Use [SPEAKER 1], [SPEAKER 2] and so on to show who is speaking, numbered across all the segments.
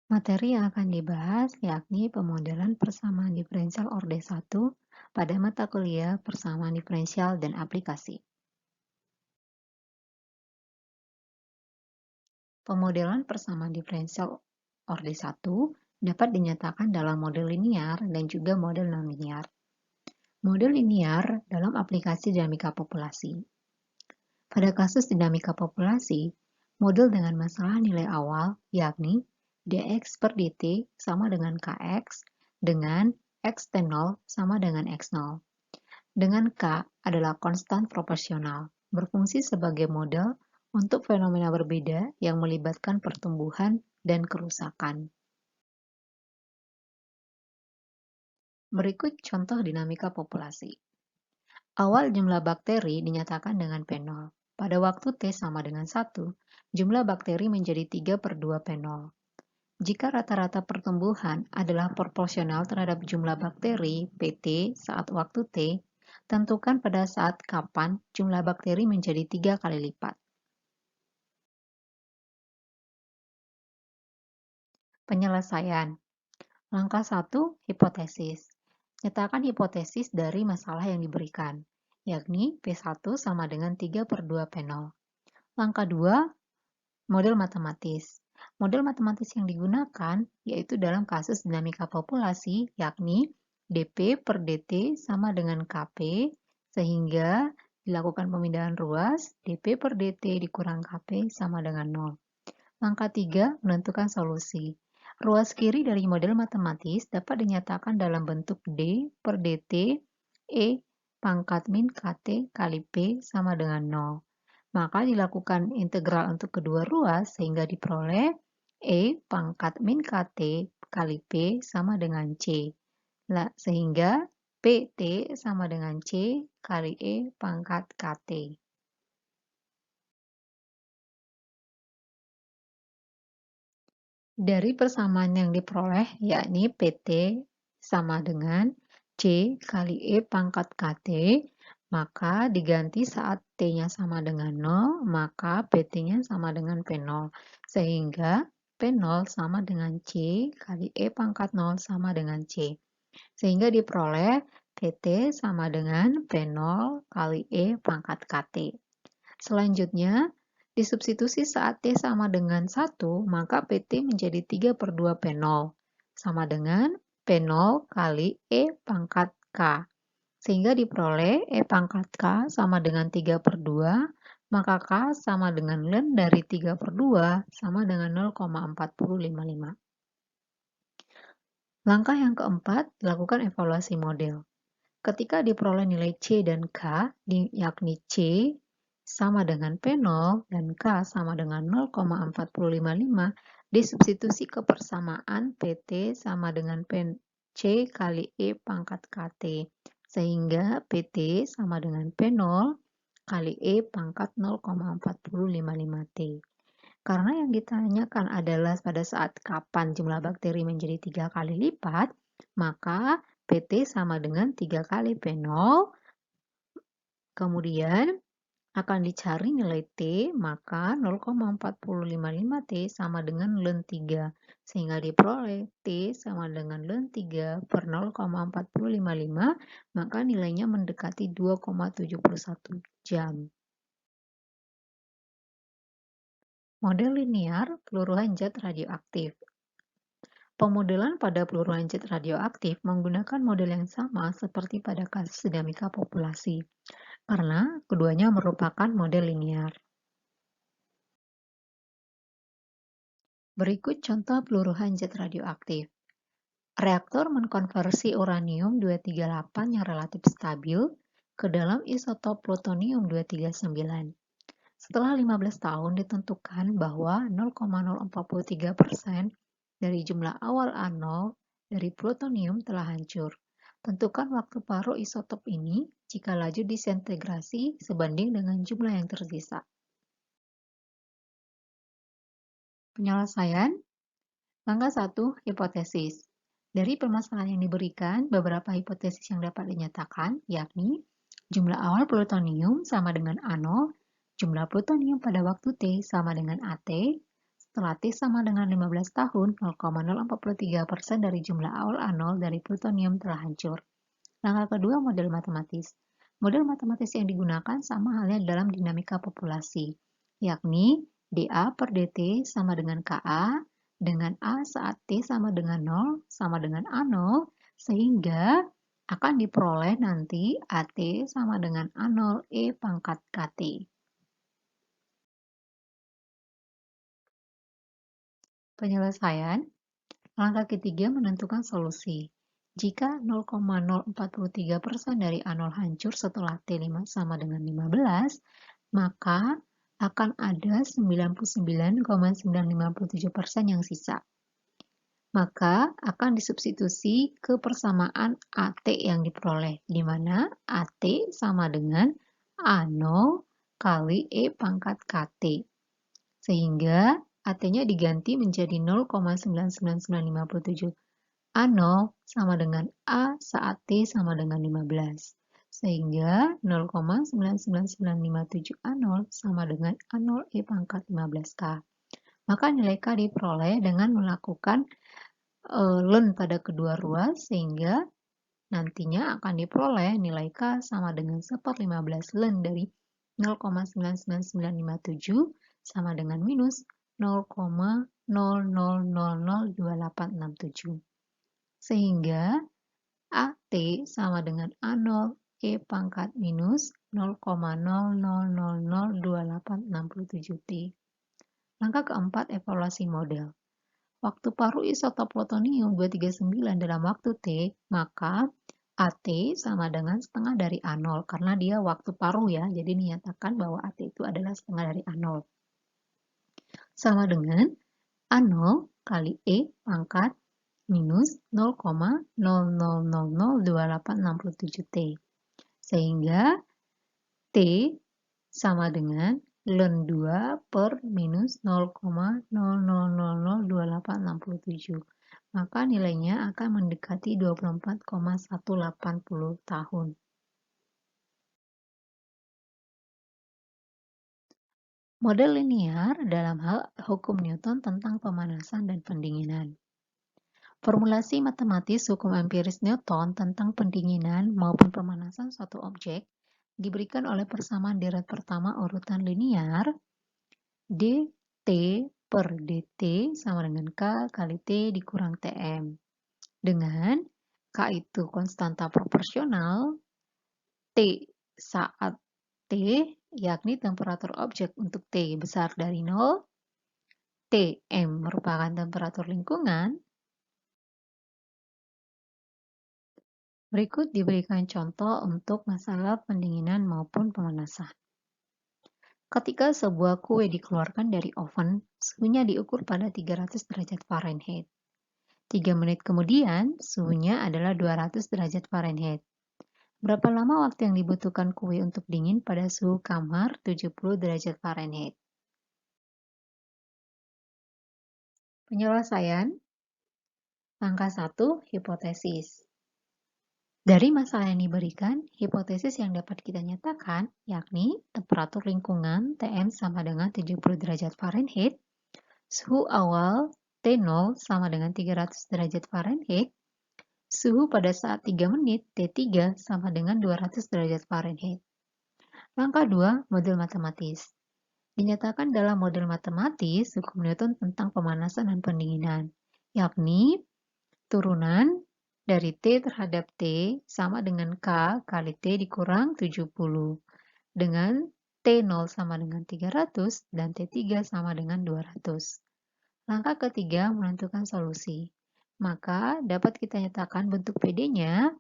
[SPEAKER 1] Materi yang akan dibahas yakni pemodelan persamaan diferensial orde 1 pada mata kuliah persamaan diferensial dan aplikasi. Pemodelan persamaan diferensial orde 1 dapat dinyatakan dalam model linear dan juga model nonlinear. Model linear dalam aplikasi dinamika populasi. Pada kasus dinamika populasi, model dengan masalah nilai awal yakni dx per dt sama dengan kx dengan x-T0 sama dengan x0. Dengan k adalah konstan proporsional, berfungsi sebagai model untuk fenomena berbeda yang melibatkan pertumbuhan dan kerusakan. Berikut contoh dinamika populasi. Awal jumlah bakteri dinyatakan dengan P0. Pada waktu T sama dengan 1, jumlah bakteri menjadi 3/2 P0. Jika rata-rata pertumbuhan adalah proporsional terhadap jumlah bakteri PT saat waktu T, tentukan pada saat kapan jumlah bakteri menjadi 3 kali lipat. Penyelesaian. Langkah 1, hipotesis. Nyatakan hipotesis dari masalah yang diberikan, yakni P1 sama dengan 3/2 P0. Langkah 2, model matematis. Model matematis yang digunakan yaitu dalam kasus dinamika populasi, yakni dP per dt sama dengan Kp, sehingga dilakukan pemindahan ruas, dP per dt dikurang Kp sama dengan 0. Langkah 3, menentukan solusi. Ruas kiri dari model matematis dapat dinyatakan dalam bentuk d per dt E pangkat min Kt kali P sama dengan 0. Maka dilakukan integral untuk kedua ruas sehingga diperoleh E pangkat min Kt kali P sama dengan C. Sehingga PT sama dengan C kali E pangkat Kt. Dari persamaan yang diperoleh, yakni PT sama dengan C kali E pangkat KT, maka diganti saat T-nya sama dengan 0, maka PT-nya sama dengan P0. Sehingga P0 sama dengan C kali E pangkat 0 sama dengan C. Sehingga diperoleh PT sama dengan P0 kali E pangkat KT. Selanjutnya, disubstitusi saat T sama dengan 1, maka PT menjadi 3/2 P0, sama dengan P0 kali E pangkat K. Sehingga diperoleh E pangkat K sama dengan 3/2, maka K sama dengan ln dari 3/2 sama dengan 0,4055. Langkah yang keempat, lakukan evaluasi model. Ketika diperoleh nilai C dan K, yakni C sama dengan P0 dan K sama dengan 0,4055, disubstitusi ke persamaan PT sama dengan C kali E pangkat KT, sehingga PT sama dengan P0 kali E pangkat 0,4055T. Karena yang ditanyakan adalah pada saat kapan jumlah bakteri menjadi 3 kali lipat, maka PT sama dengan 3 kali P0, kemudian akan dicari nilai T, maka 0,4055T sama dengan ln 3, sehingga diperoleh T sama dengan ln 3 per 0,4055, maka nilainya mendekati 2,71 jam. Model linear peluruhan zat radioaktif. Pemodelan pada peluruhan zat radioaktif menggunakan model yang sama seperti pada kasus dinamika populasi, karena keduanya merupakan model linear. Berikut contoh peluruhan zat radioaktif. Reaktor mengkonversi uranium-238 yang relatif stabil ke dalam isotop plutonium-239. Setelah 15 tahun ditentukan bahwa 0,043% dari jumlah awal A0 dari plutonium telah hancur. Tentukan waktu paruh isotop ini jika laju disintegrasi sebanding dengan jumlah yang tersisa. Penyelesaian. Langkah 1, hipotesis. Dari permasalahan yang diberikan, beberapa hipotesis yang dapat dinyatakan, yakni jumlah awal plutonium sama dengan A0, jumlah plutonium pada waktu T sama dengan AT, setelah T sama dengan 15 tahun, 0,043% dari jumlah awal A0 dari plutonium telah hancur. Langkah kedua, model matematis. Model matematis yang digunakan sama halnya dalam dinamika populasi, yakni dA per dt sama dengan Ka, dengan A saat T sama dengan 0 sama dengan A0, sehingga akan diperoleh nanti AT sama dengan A0 E pangkat KT. Penyelesaian. Langkah ketiga menentukan solusi. Jika 0,043% dari A0 hancur setelah T5 sama dengan 15, maka akan ada 99,957% yang sisa. Maka akan disubstitusi ke persamaan AT yang diperoleh, di mana AT sama dengan A0 kali E pangkat KT. Sehingga AT-nya diganti menjadi 0,99957. A0 sama dengan A saat T sama dengan 15. Sehingga 0,99957 A0 sama dengan A0 E pangkat 15K. Maka nilai K diperoleh dengan melakukan len pada kedua ruas, sehingga nantinya akan diperoleh nilai K sama dengan 1/15 len dari 0,99957 sama dengan minus 0,00002867. Sehingga AT sama dengan A0 E pangkat minus 0,00002867T. Langkah keempat, evaluasi model. Waktu paruh isotop plutonium 239 dalam waktu T, maka AT sama dengan setengah dari A0, karena dia waktu paruh ya, jadi dinyatakan bahwa AT itu adalah setengah dari A0. Sama dengan A0 kali E pangkat minus 0,00002867T. Sehingga T sama dengan len 2 per minus 0,00002867. Maka nilainya akan mendekati 24,180 tahun. Model linear dalam hal hukum Newton tentang pemanasan dan pendinginan. Formulasi matematis hukum empiris Newton tentang pendinginan maupun pemanasan suatu objek diberikan oleh persamaan deret pertama urutan linear dt per dt sama dengan K kali T dikurang Tm. Dengan K itu konstanta proporsional, T saat T yakni temperatur objek untuk T besar dari 0, Tm merupakan temperatur lingkungan. Berikut diberikan contoh untuk masalah pendinginan maupun pemanasan. Ketika sebuah kue dikeluarkan dari oven, suhunya diukur pada 300 derajat Fahrenheit. 3 menit kemudian, suhunya adalah 200 derajat Fahrenheit. Berapa lama waktu yang dibutuhkan kue untuk dingin pada suhu kamar 70 derajat Fahrenheit? Penyelesaian. Langkah 1, hipotesis. Dari masalah yang diberikan, hipotesis yang dapat kita nyatakan yakni temperatur lingkungan Tm sama dengan 70 derajat Fahrenheit, suhu awal T0 sama dengan 300 derajat Fahrenheit, suhu pada saat 3 menit T3 sama dengan 200 derajat Fahrenheit. Langkah 2, model matematis. Dinyatakan dalam model matematis hukum Newton tentang pemanasan dan pendinginan, yakni turunan dari T terhadap T sama dengan K kali T dikurang 70, dengan T0 sama dengan 300 dan T3 sama dengan 200. Langkah ketiga, menentukan solusi. Maka dapat kita nyatakan bentuk PD-nya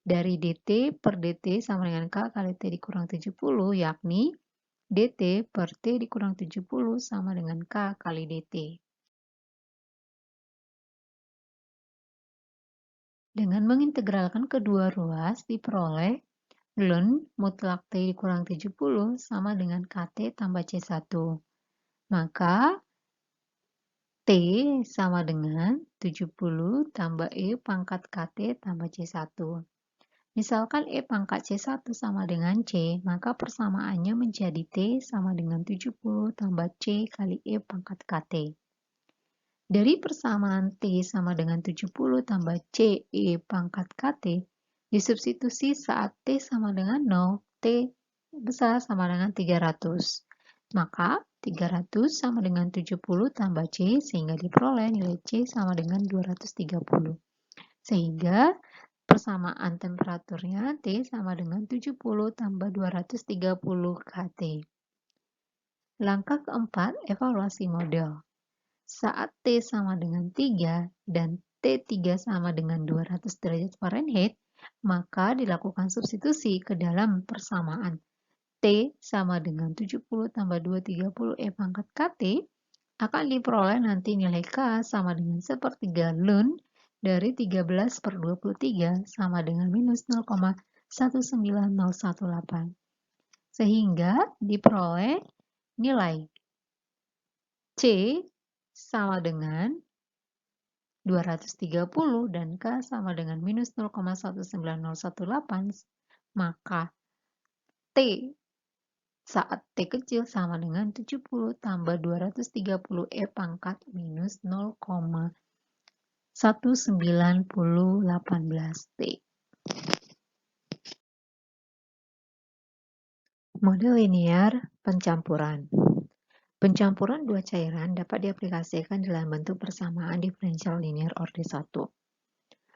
[SPEAKER 1] dari dt per dt sama dengan K kali T dikurang 70, yakni dt per T dikurang 70 sama dengan K kali dt. Dengan mengintegralkan kedua ruas diperoleh len mutlak T dikurang 70 sama dengan KT tambah C1. Maka T sama dengan 70 tambah E pangkat KT tambah C1. Misalkan E pangkat C1 sama dengan C, maka persamaannya menjadi T sama dengan 70 tambah C kali E pangkat KT. Dari persamaan T sama dengan 70 tambah C E pangkat KT, disubstitusi saat T sama dengan 0, T besar sama dengan 300. Maka 300 sama dengan 70 tambah C, sehingga diperoleh nilai C sama dengan 230. Sehingga persamaan temperaturnya T sama dengan 70 tambah 230 kT. Langkah keempat, evaluasi model. Saat T sama dengan 3 dan T3 sama dengan 200 derajat Fahrenheit, maka dilakukan substitusi ke dalam persamaan T sama dengan 70 tambah 230 E pangkat KT, akan diperoleh nanti nilai K sama dengan sepertiga ln dari 13/23 sama dengan minus 0,19018. Sehingga diperoleh nilai C sama dengan 230 dan K sama dengan minus 0,19018, maka T saat T kecil sama dengan 70 tambah 230 E pangkat minus 0,19018 T. Model linear pencampuran. Pencampuran dua cairan dapat diaplikasikan dalam bentuk persamaan diferensial linear orde 1.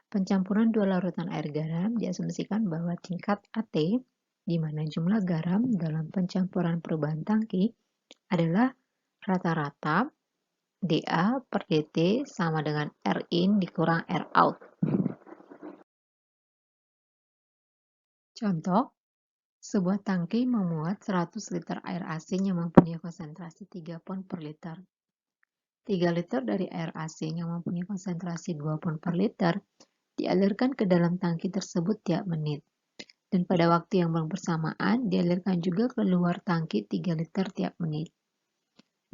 [SPEAKER 1] Pencampuran dua larutan air garam diasumsikan bahwa tingkat AT, di mana jumlah garam dalam pencampuran perubahan tangki adalah rata-rata dA per dt sama dengan R in dikurang R out. Contoh, sebuah tangki memuat 100 liter air asin yang mempunyai konsentrasi 3 pon per liter. 3 liter dari air asin yang mempunyai konsentrasi 2 pon per liter dialirkan ke dalam tangki tersebut tiap menit. Dan pada waktu yang bersamaan, dialirkan juga keluar tangki 3 liter tiap menit.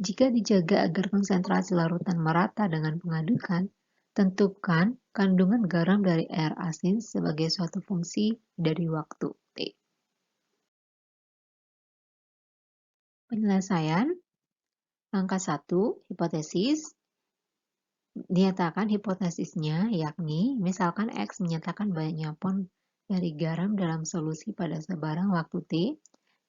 [SPEAKER 1] Jika dijaga agar konsentrasi larutan merata dengan pengadukan, tentukan kandungan garam dari air asin sebagai suatu fungsi dari waktu T. Penyelesaian. Langkah 1, hipotesis. Dinyatakan hipotesisnya, yakni misalkan X menyatakan banyaknya pon dari garam dalam solusi pada sebarang waktu T.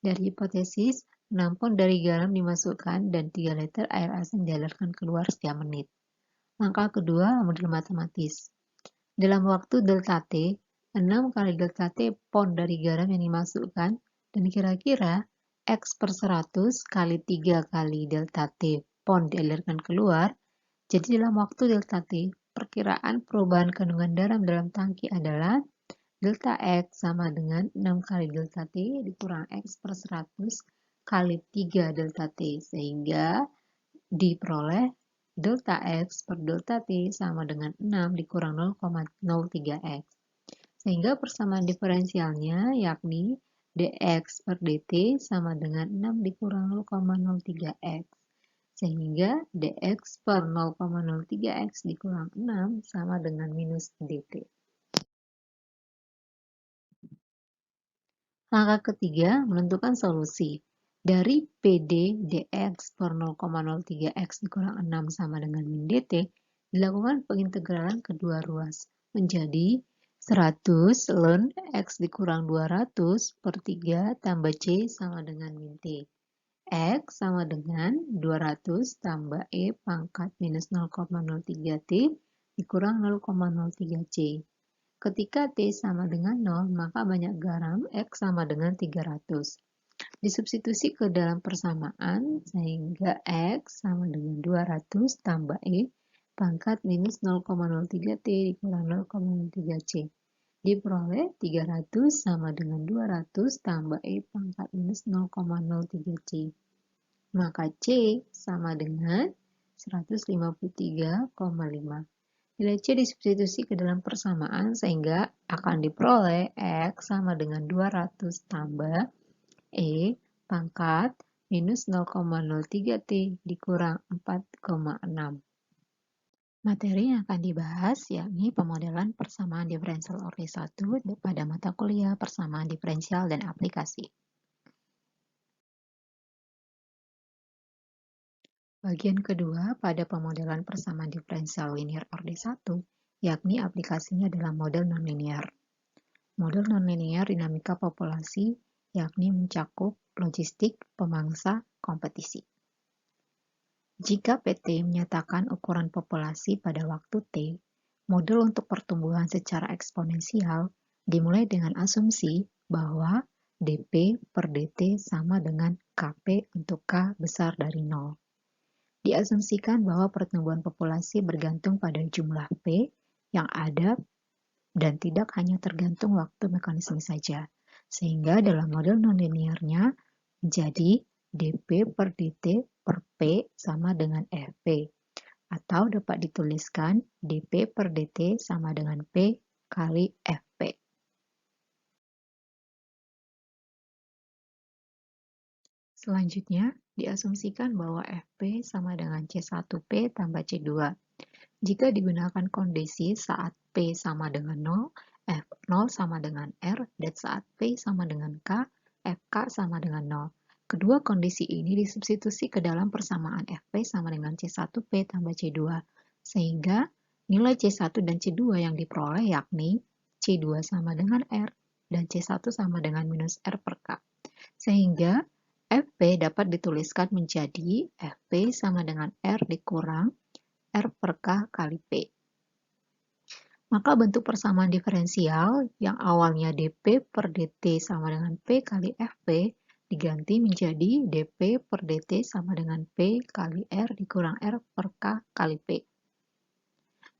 [SPEAKER 1] Dari hipotesis, 6 pon dari garam dimasukkan dan 3 liter air asin dialirkan keluar setiap menit. Langkah kedua, model matematis. Dalam waktu delta T, 6 kali delta T pon dari garam yang dimasukkan, dan kira-kira X per 100 kali 3 kali delta T pon dialirkan keluar. Jadi dalam waktu delta T, perkiraan perubahan kandungan garam dalam tangki adalah delta X sama dengan 6 kali delta T dikurang X per 100 kali 3 delta T, sehingga diperoleh delta X per delta T sama dengan 6 dikurang 0,03X. Sehingga persamaan diferensialnya yakni dx per dt sama dengan 6 dikurang 0,03X. Sehingga dx per 0,03X dikurang 6 sama dengan minus dt. Langkah ketiga, menentukan solusi. Dari PD dx per 0,03x dikurang 6 sama dengan min dt, dilakukan pengintegralan kedua ruas menjadi 100 ln x dikurang 200 per 3 tambah c sama dengan min t. X sama dengan 200 tambah E pangkat minus 0,03T dikurang 0,03C. Ketika T sama dengan 0, maka banyak garam X sama dengan 300. Disubstitusi ke dalam persamaan, sehingga X sama dengan 200 tambah E pangkat minus 0,03T dikurang 0,03C. Diperoleh 300 sama dengan 200 tambah E pangkat minus 0,03C. Maka C sama dengan 153,5. Nilai C disubstitusi ke dalam persamaan sehingga akan diperoleh X sama dengan 200 tambah E pangkat minus 0,03T dikurang 4,6. Materi yang akan dibahas yakni pemodelan persamaan diferensial ordre 1 pada mata kuliah persamaan diferensial dan aplikasi. Bagian kedua pada pemodelan persamaan diferensial linear ordre 1, yakni aplikasinya dalam model nonlinear. Model nonlinear dinamika populasi yakni mencakup logistik, pemangsa, kompetisi. Jika PT menyatakan ukuran populasi pada waktu T, model untuk pertumbuhan secara eksponensial dimulai dengan asumsi bahwa dP per dt sama dengan Kp untuk K besar dari 0. Diasumsikan bahwa pertumbuhan populasi bergantung pada jumlah P yang ada dan tidak hanya tergantung waktu mekanisme saja. Sehingga dalam model nonlinearnya menjadi dP per dt per P sama dengan Fp. Atau dapat dituliskan dP per dt sama dengan P kali Fp. Selanjutnya, diasumsikan bahwa Fp sama dengan C1P tambah C2. Jika digunakan kondisi saat P sama dengan 0, F0 sama dengan R, dan saat P sama dengan K, Fk sama dengan 0. Kedua kondisi ini disubstitusi ke dalam persamaan Fp sama dengan C1P tambah C2, sehingga nilai C1 dan C2 yang diperoleh yakni C2 sama dengan R dan C1 sama dengan minus R per K. Sehingga Fp dapat dituliskan menjadi Fp sama dengan R dikurang R per K kali P. Maka bentuk persamaan diferensial yang awalnya dP per dt sama dengan P kali Fp diganti menjadi dP per dt sama dengan P kali R dikurang R per K kali P.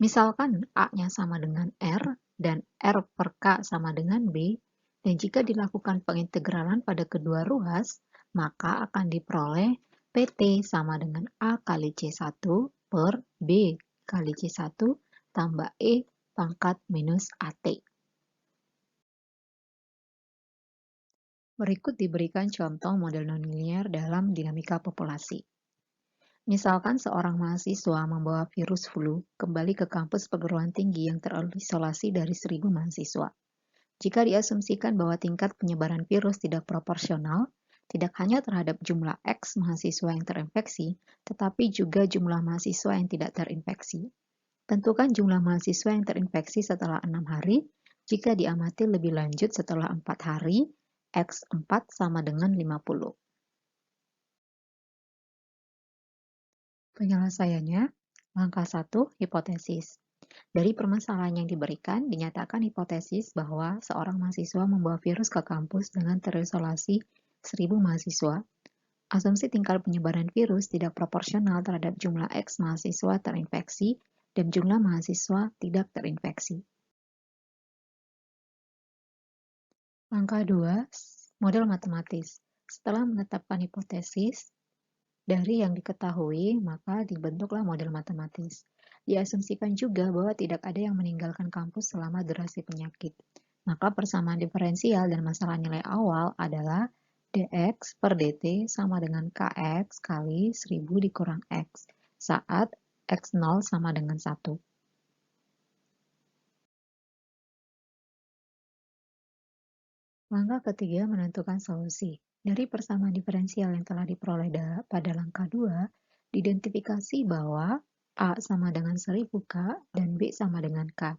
[SPEAKER 1] Misalkan A-nya sama dengan R dan R per K sama dengan B, dan jika dilakukan pengintegralan pada kedua ruas, maka akan diperoleh PT sama dengan A kali C1 per B kali C1 tambah E pangkat minus AT. Berikut diberikan contoh model nonlinear dalam dinamika populasi. Misalkan seorang mahasiswa membawa virus flu kembali ke kampus perguruan tinggi yang terisolasi dari 1.000 mahasiswa. Jika diasumsikan bahwa tingkat penyebaran virus tidak proporsional, tidak hanya terhadap jumlah X mahasiswa yang terinfeksi, tetapi juga jumlah mahasiswa yang tidak terinfeksi. Tentukan jumlah mahasiswa yang terinfeksi setelah 6 hari, jika diamati lebih lanjut setelah 4 hari, X4 sama dengan 50. Penyelesaiannya, langkah 1, hipotesis. Dari permasalahan yang diberikan, dinyatakan hipotesis bahwa seorang mahasiswa membawa virus ke kampus dengan terisolasi 1.000 mahasiswa. Asumsi tingkat penyebaran virus tidak proporsional terhadap jumlah X mahasiswa terinfeksi dan jumlah mahasiswa tidak terinfeksi. Langkah 2, model matematis. Setelah menetapkan hipotesis, dari yang diketahui, maka dibentuklah model matematis. Diasumsikan juga bahwa tidak ada yang meninggalkan kampus selama durasi penyakit. Maka persamaan diferensial dan masalah nilai awal adalah dx per dt sama dengan kx kali 1000 dikurang x saat x0 sama dengan 1. Langkah ketiga menentukan solusi. Dari persamaan diferensial yang telah diperoleh pada langkah 2, diidentifikasi bahwa A sama dengan 1000 K dan B sama dengan K.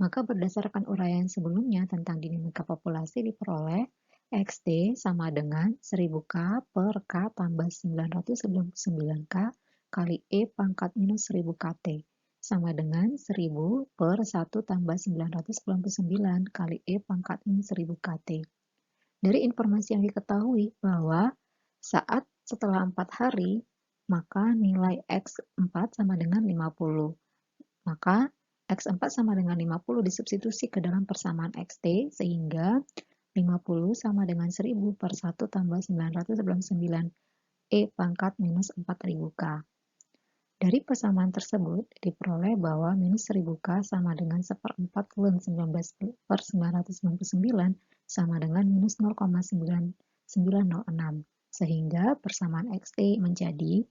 [SPEAKER 1] Maka berdasarkan uraian sebelumnya tentang dinamika populasi diperoleh XD sama dengan 1000 K per K tambah 999 K kali E pangkat minus 1000 KT sama dengan 1000 per 1 tambah 999 kali E pangkat minus 1000 KT. Dari informasi yang diketahui bahwa saat setelah 4 hari, maka nilai X4 sama dengan 50. Maka X4 sama dengan 50 disubstitusi ke dalam persamaan XT, sehingga 50 sama dengan 1000 per 1 tambah 999 E pangkat minus 4000 K. Dari persamaan tersebut, diperoleh bahwa minus 1000 K sama dengan seperempat ln 19 per 999 sama dengan minus 0,9906. Sehingga persamaan XT menjadi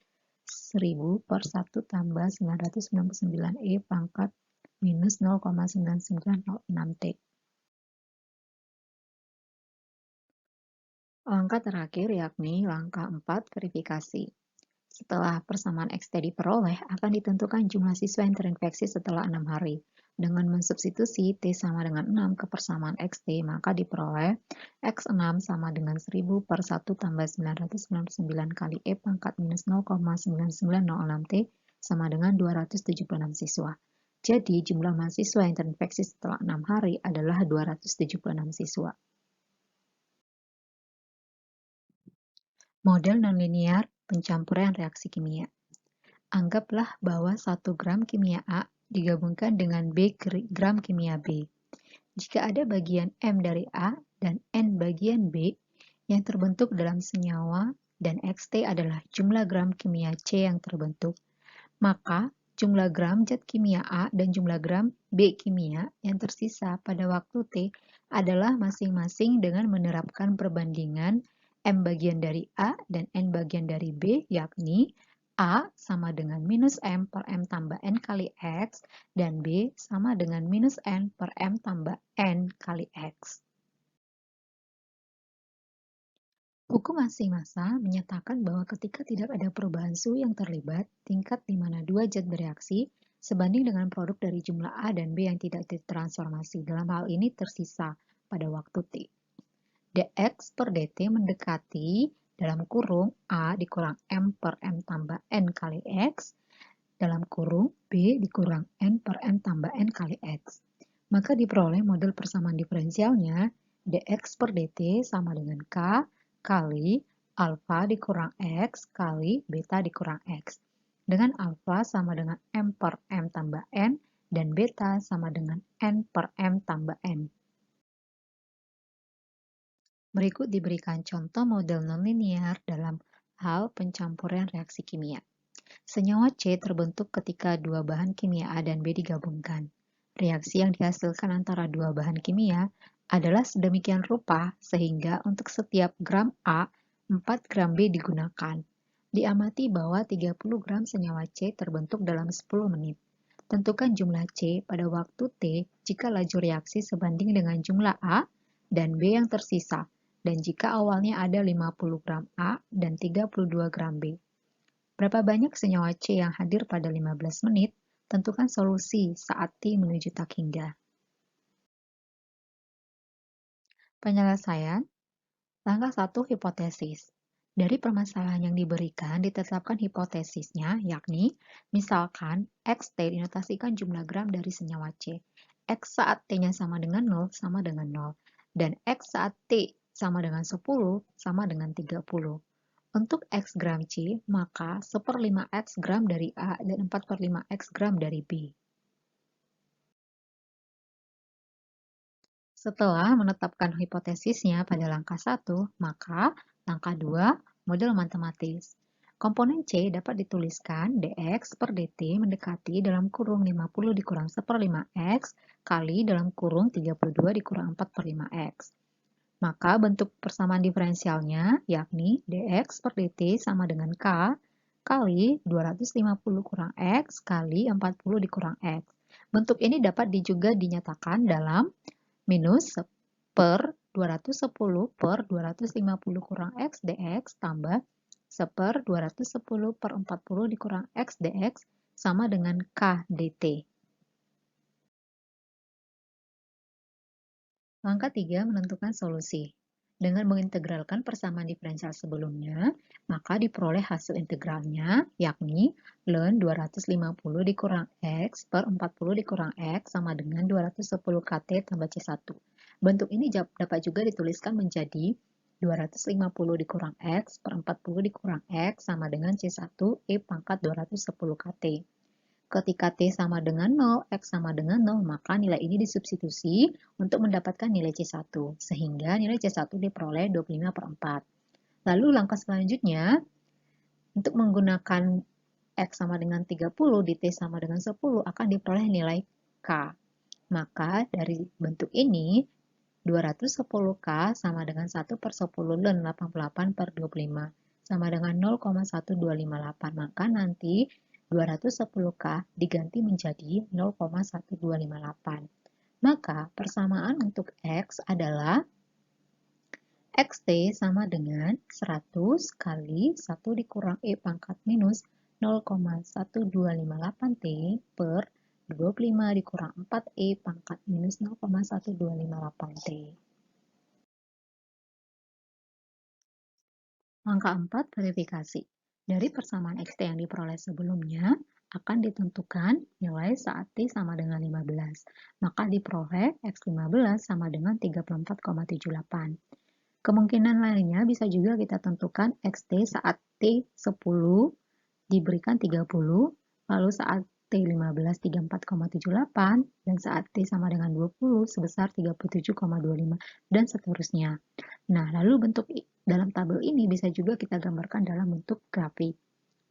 [SPEAKER 1] 1000 per 1 tambah 999E pangkat minus 0,9906T. Langkah terakhir yakni langkah 4 verifikasi. Setelah persamaan XT diperoleh, akan ditentukan jumlah siswa yang terinfeksi setelah 6 hari. Dengan mensubstitusi T sama dengan 6 ke persamaan XT, maka diperoleh X6 sama dengan 1000 per 1 tambah 999 kali E pangkat minus 0,9906T sama dengan 276 siswa. Jadi, jumlah mahasiswa yang terinfeksi setelah 6 hari adalah 276 siswa. Model nonlinear pencampuran reaksi kimia. Anggaplah bahwa 1 gram kimia A digabungkan dengan B gram kimia B. Jika ada bagian M dari A dan N bagian B yang terbentuk dalam senyawa dan XT adalah jumlah gram kimia C yang terbentuk, maka jumlah gram zat kimia A dan jumlah gram B kimia yang tersisa pada waktu T adalah masing-masing dengan menerapkan perbandingan M bagian dari A dan N bagian dari B, yakni A sama dengan minus M per M tambah N kali X, dan B sama dengan minus N per M tambah N kali X. Hukum massa menyatakan bahwa ketika tidak ada perubahan suhu yang terlibat, tingkat di mana dua zat bereaksi sebanding dengan produk dari jumlah A dan B yang tidak ditransformasi. Dalam hal ini tersisa pada waktu T. dx per dt mendekati dalam kurung A dikurang M per M tambah N kali X dalam kurung B dikurang N per M tambah N kali X. Maka diperoleh model persamaan diferensialnya dx per dt sama dengan K kali alfa dikurang X kali beta dikurang X. Dengan alfa sama dengan M per M tambah N dan beta sama dengan N per M tambah N. Berikut diberikan contoh model nonlinear dalam hal pencampuran reaksi kimia. Senyawa C terbentuk ketika dua bahan kimia A dan B digabungkan. Reaksi yang dihasilkan antara dua bahan kimia adalah sedemikian rupa sehingga untuk setiap gram A, 4 gram B digunakan. Diamati bahwa 30 gram senyawa C terbentuk dalam 10 menit. Tentukan jumlah C pada waktu T jika laju reaksi sebanding dengan jumlah A dan B yang tersisa, dan jika awalnya ada 50 gram A dan 32 gram B. Berapa banyak senyawa C yang hadir pada 15 menit? Tentukan solusi saat T menuju tak hingga. Penyelesaian. Langkah 1, hipotesis. Dari permasalahan yang diberikan, ditetapkan hipotesisnya, yakni, misalkan XT dinotasikan jumlah gram dari senyawa C. X saat T-nya sama dengan 0, sama dengan 0. Dan X saat T sama dengan 10, sama dengan 30. Untuk X gram C, maka 1/5X gram dari A dan 4/5X gram dari B. Setelah menetapkan hipotesisnya pada langkah 1, maka langkah 2, model matematis. Komponen C dapat dituliskan dx per dt mendekati dalam kurung 50 dikurang 1/5x kali dalam kurung 32 dikurang 4/5x. Maka bentuk persamaan diferensialnya yakni dx per dt sama dengan K kali 250 kurang X kali 40 dikurang X. Bentuk ini dapat juga dinyatakan dalam minus per 210 per 250 kurang X dx tambah 1/210 per 40 dikurang X dx sama dengan K dt. Langkah 3, menentukan solusi. Dengan mengintegralkan persamaan diferensial sebelumnya, maka diperoleh hasil integralnya, yakni ln 250 dikurang X per 40 dikurang X sama dengan 210 Kt tambah C1. Bentuk ini dapat juga dituliskan menjadi 250 dikurang X per 40 dikurang X sama dengan C1 E pangkat 210 Kt. Ketika T sama dengan 0, X sama dengan 0, maka nilai ini disubstitusi untuk mendapatkan nilai C1, sehingga nilai C1 diperoleh 25/4. Lalu langkah selanjutnya, untuk menggunakan X sama dengan 30, di T sama dengan 10, akan diperoleh nilai K. Maka dari bentuk ini, 210K sama dengan 1/10 ln 88/25, sama dengan 0,1258. Maka nanti 210K diganti menjadi 0,1258. Maka persamaan untuk X adalah XT sama dengan 100 kali 1 dikurang E pangkat minus 0,1258T per 25 dikurang 4E pangkat minus 0,1258T. Langkah 4, verifikasi. Dari persamaan XT yang diperoleh sebelumnya, akan ditentukan nilai saat T sama dengan 15. Maka diperoleh X15 sama dengan 34,78. Kemungkinan lainnya bisa juga kita tentukan XT saat T10 diberikan 30, lalu saat T15 34,78, dan saat T sama dengan 20 sebesar 37,25, dan seterusnya. Nah, lalu bentuk dalam tabel ini bisa juga kita gambarkan dalam bentuk grafik.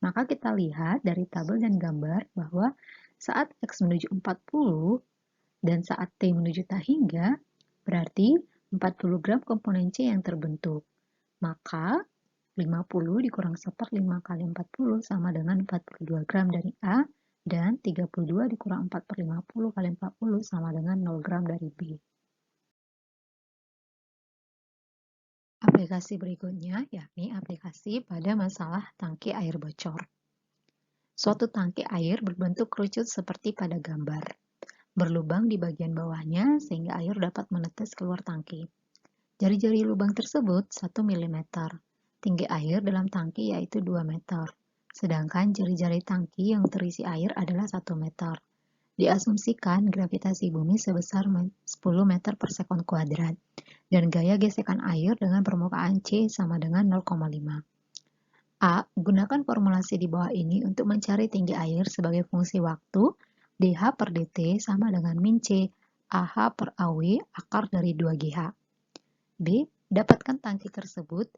[SPEAKER 1] Maka kita lihat dari tabel dan gambar bahwa saat X menuju 40 dan saat T menuju tak hingga, berarti 40 gram komponen C yang terbentuk. Maka 50 dikurang 1/5 kali 40 sama dengan 42 gram dari A, dan 32 dikurang 4/50 kali 40 sama dengan 0 gram dari B. Aplikasi berikutnya yakni aplikasi pada masalah tangki air bocor. Suatu tangki air berbentuk kerucut seperti pada gambar. Berlubang di bagian bawahnya sehingga air dapat menetes keluar tangki. Jari-jari lubang tersebut 1 mm. Tinggi air dalam tangki yaitu 2 meter. Sedangkan jari-jari tangki yang terisi air adalah 1 meter. Diasumsikan gravitasi bumi sebesar 10 meter per sekon kuadrat dan gaya gesekan air dengan permukaan C sama dengan 0,5. A. Gunakan formulasi di bawah ini untuk mencari tinggi air sebagai fungsi waktu. dH per dt sama dengan min C AH per AW akar dari 2GH. B. Dapatkan tangki tersebut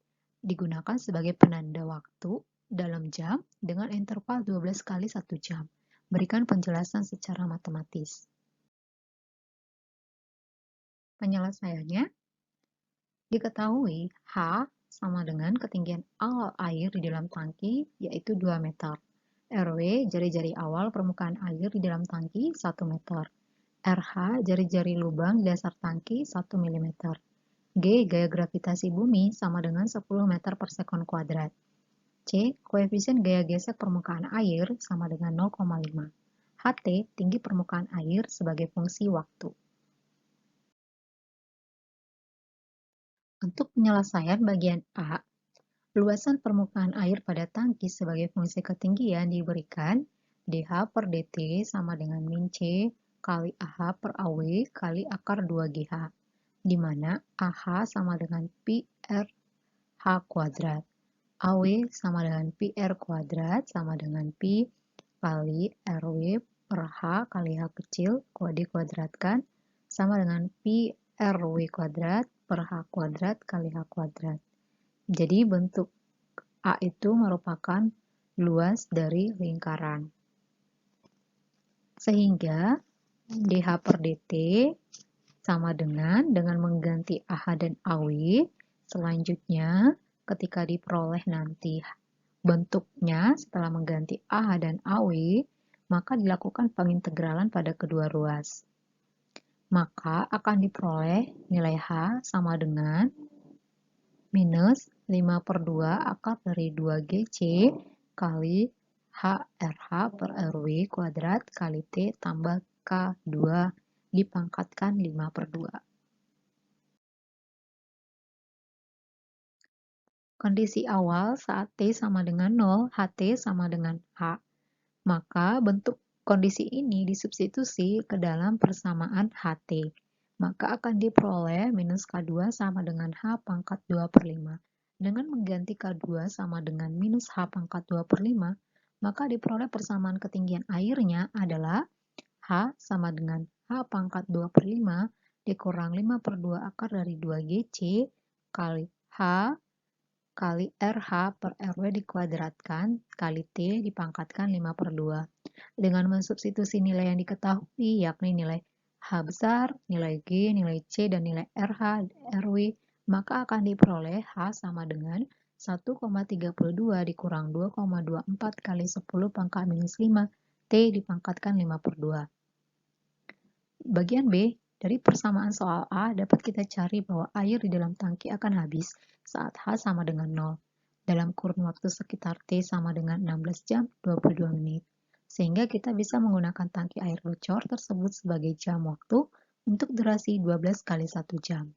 [SPEAKER 1] digunakan sebagai penanda waktu dalam jam dengan interval 12 kali 1 jam. Berikan penjelasan secara matematis. Penyelesaiannya, diketahui H sama dengan ketinggian awal air di dalam tangki, yaitu 2 meter. RW, jari-jari awal permukaan air di dalam tangki, 1 meter. RH, jari-jari lubang di dasar tangki, 1 mm. G, gaya gravitasi bumi, sama dengan 10 meter per sekon kuadrat. C, koefisien gaya gesek permukaan air, sama dengan 0,5. HT, tinggi permukaan air sebagai fungsi waktu. Untuk penyelesaian bagian A, luasan permukaan air pada tangki sebagai fungsi ketinggian diberikan dH per dt sama dengan min C kali AH per AW kali akar 2GH, di mana AH sama dengan pi R H kuadrat, AW sama dengan pi R kuadrat sama dengan pi kali RW per H kali H kecil dikuadratkan sama dengan pi RW kuadrat per H kuadrat kali H kuadrat. Jadi bentuk A itu merupakan luas dari lingkaran. Sehingga dH per dt sama dengan mengganti AH dan AW, selanjutnya ketika diperoleh nanti bentuknya setelah mengganti AH dan AW, maka dilakukan pengintegralan pada kedua ruas. Maka akan diperoleh nilai H sama dengan minus 5/2 akar dari 2GC kali HRH per RW kuadrat kali T tambah K2 dipangkatkan 5/2. Kondisi awal saat T sama dengan 0, HT sama dengan H. Maka bentuk kondisi ini disubstitusi ke dalam persamaan HT. Maka akan diperoleh minus K2 sama dengan H pangkat 2/5. Dengan mengganti K2 sama dengan minus H pangkat 2/5, maka diperoleh persamaan ketinggian airnya adalah H sama dengan H pangkat 2/5 dikurang 5/2 akar dari 2GC kali H kali RH per RW dikuadratkan kali T dipangkatkan 5/2. Dengan mensubstitusi nilai yang diketahui, yakni nilai H besar, nilai G, nilai C, dan nilai RH, RW, maka akan diperoleh H sama dengan 1,32 dikurang 2,24 kali 10 pangkat minus 5, T dipangkatkan 5/2. Bagian B, dari persamaan soal A dapat kita cari bahwa air di dalam tangki akan habis saat H sama dengan 0, dalam kurun waktu sekitar T sama dengan 16 jam 22 menit. Sehingga kita bisa menggunakan tangki air bocor tersebut sebagai jam waktu untuk durasi 12 kali 1 jam.